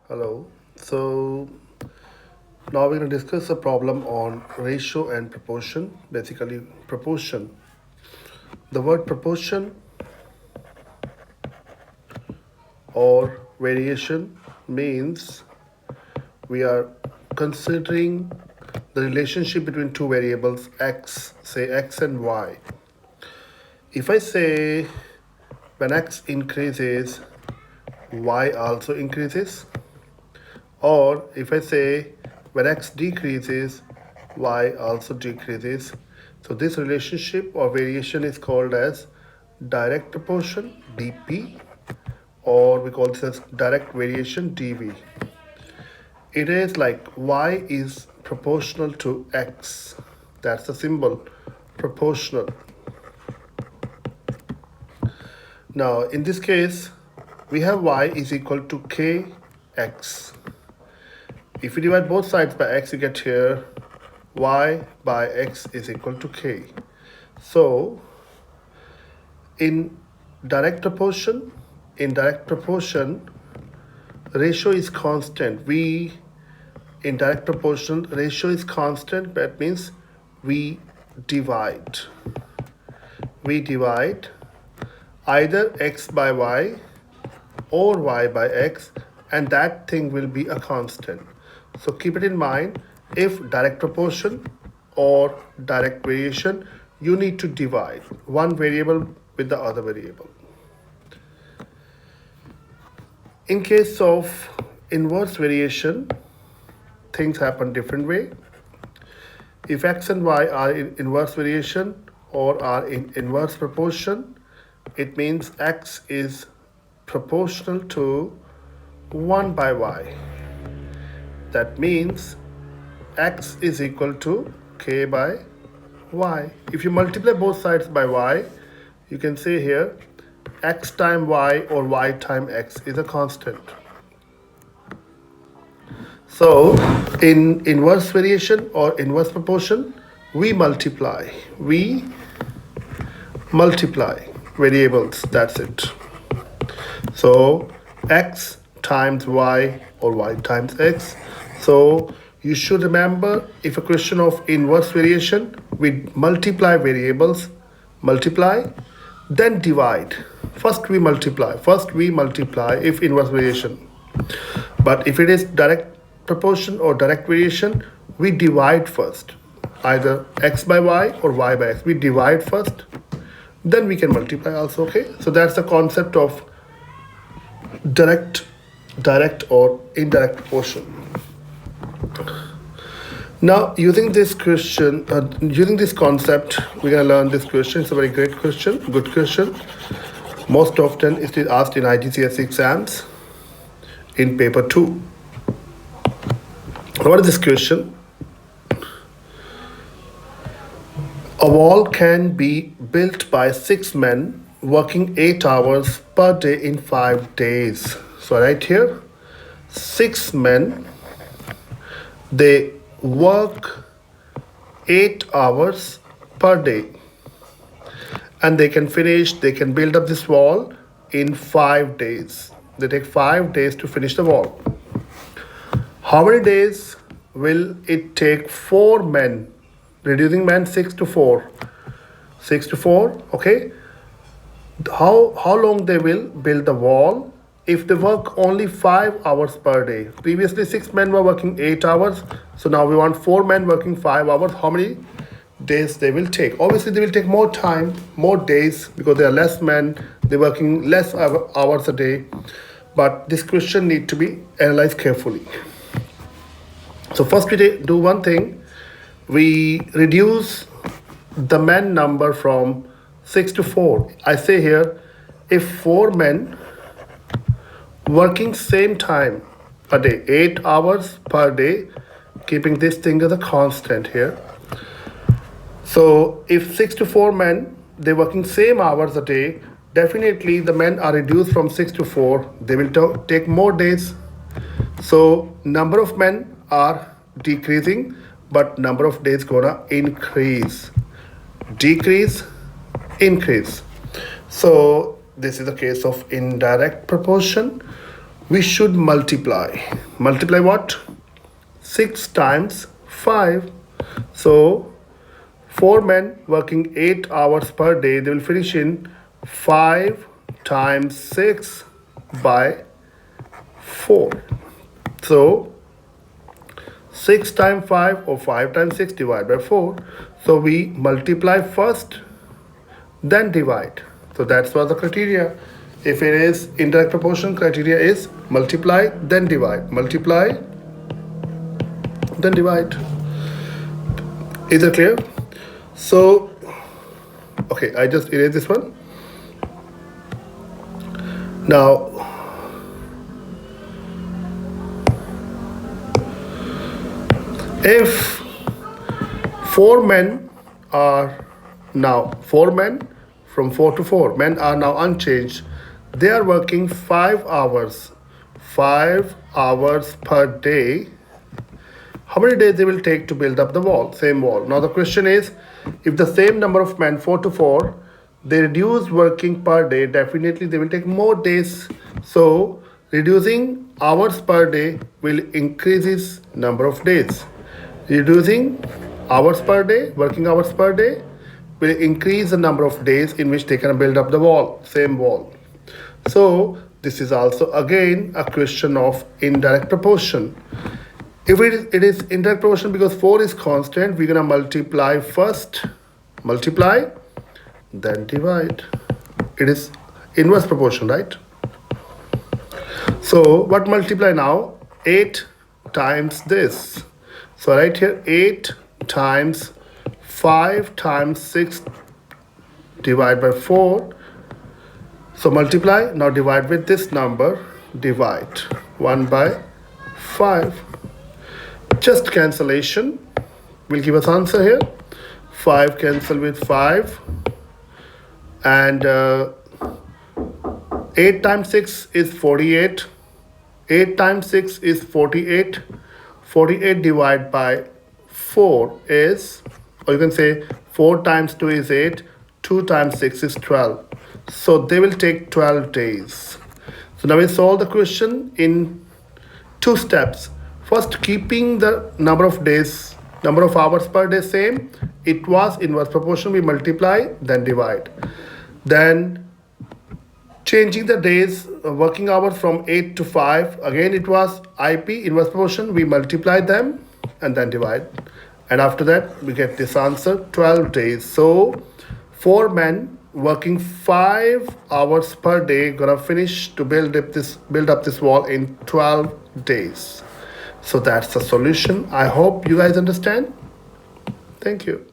Hello. So now we're going to discuss a problem on ratio and proportion. Basically, proportion. The word proportion or variation means we are considering the relationship between two variables x, say x and y. If I say when x increases, y also increases, or if I say when x decreases, y also decreases. So this relationship or variation is called as direct proportion dp, or we call this as direct variation dv. It is like y is proportional to x. That's the symbol, proportional. Now in this case, we have y is equal to kx. If you divide both sides by x, you get here y by x is equal to k. So in direct proportion, ratio is constant. In direct proportion, ratio is constant. That means we divide. We divide either x by y or y by x, and that thing will be a constant. So keep it in mind, if direct proportion or direct variation, you need to divide one variable with the other variable. In case of inverse variation, things happen different way. If x and y are in inverse variation or are in inverse proportion, it means x is proportional to 1 by y. That means x is equal to k by y. If you multiply both sides by y, you can say here x times y or y times x is a constant. So in inverse variation or inverse proportion, we multiply. We multiply variables. That's it. So x times y or y times x. So you should remember, if a question of inverse variation, we multiply variables, multiply, then divide. First we multiply if inverse variation. But if it is direct proportion or direct variation, we divide first. Either x by y or y by x. We divide first, then we can multiply also, okay? So that's the concept of direct or indirect proportion. Now using this question, using this concept, we're gonna learn this question. It's a very great question, good question. Most often it is asked in IGCSE exams in paper 2. What is this question? A wall can be built by 6 men working 8 hours per day in 5 days. So right here, 6 men, they work 8 hours per day, and they can build up this wall in 5 days. They take 5 days to finish the wall. How many days will it take 4 men? Reducing men 6 to 4. 6 to 4, okay? How long they will build the wall if they work only 5 hours per day? Previously 6 men were working 8 hours, so now we want 4 men working 5 hours. How many days they will take? Obviously they will take more time, more days, because there are less men, they're working less hours a day. But this question need to be analyzed carefully. So first we do one thing, we reduce the men number from 6 to 4. I say here, if 4 men working same time a day, 8 hours per day, keeping this thing as a constant here. So if 6 to 4 men, they're working same hours a day, definitely the men are reduced from 6 to 4. They will take more days. So number of men are decreasing, but number of days gonna increase. Decrease, increase. So this is the case of indirect proportion. we should multiply. Multiply what? 6 times 5. So 4 men working 8 hours per day, they will finish in 5 times 6 by 4. So 6 times 5 or 5 times 6 divided by 4. So we multiply first, then divide. So that's what the criteria. If it is indirect proportion, criteria is multiply, then divide. Multiply, then divide. Is it clear? So, okay, I just erase this one. Now, if 4 men are now 4 men from 4 to 4 men are now unchanged, they are working 5 hours per day. How many days they will take to build up the wall, same wall? Now the question is, if the same number of men 4 to 4, they reduce working per day, definitely they will take more days. So reducing hours per day will increase his number of days. Reducing hours per day, working hours per day, will increase the number of days in which they can build up the wall, same wall. So this is also again a question of indirect proportion. If it is indirect proportion, because 4 is constant, we're gonna multiply first, multiply, then divide. It is inverse proportion, right? So what multiply now? 8 times this. So right here 8 times 5 times 6 divided by 4. So multiply, now divide with this number, divide 1 by 5. Just cancellation will give us answer here. 5 cancel with 5, and 8 times 6 is 48. 8 times 6 is 48. 48 divided by 4 is, or you can say 4 times 2 is 8. 2 times 6 is 12. So they will take 12 days. So now we solve the question in 2 steps. First, keeping the number of days, number of hours per day same, it was inverse proportion, we multiply, then divide. Then changing the days, working hours from 8 to 5, again it was IP, inverse proportion, we multiply them and then divide. And after that, we get this answer, 12 days. So 4 men working 5 hours per day gonna finish to build up this wall in 12 days. So that's the solution. I hope you guys understand. Thank you.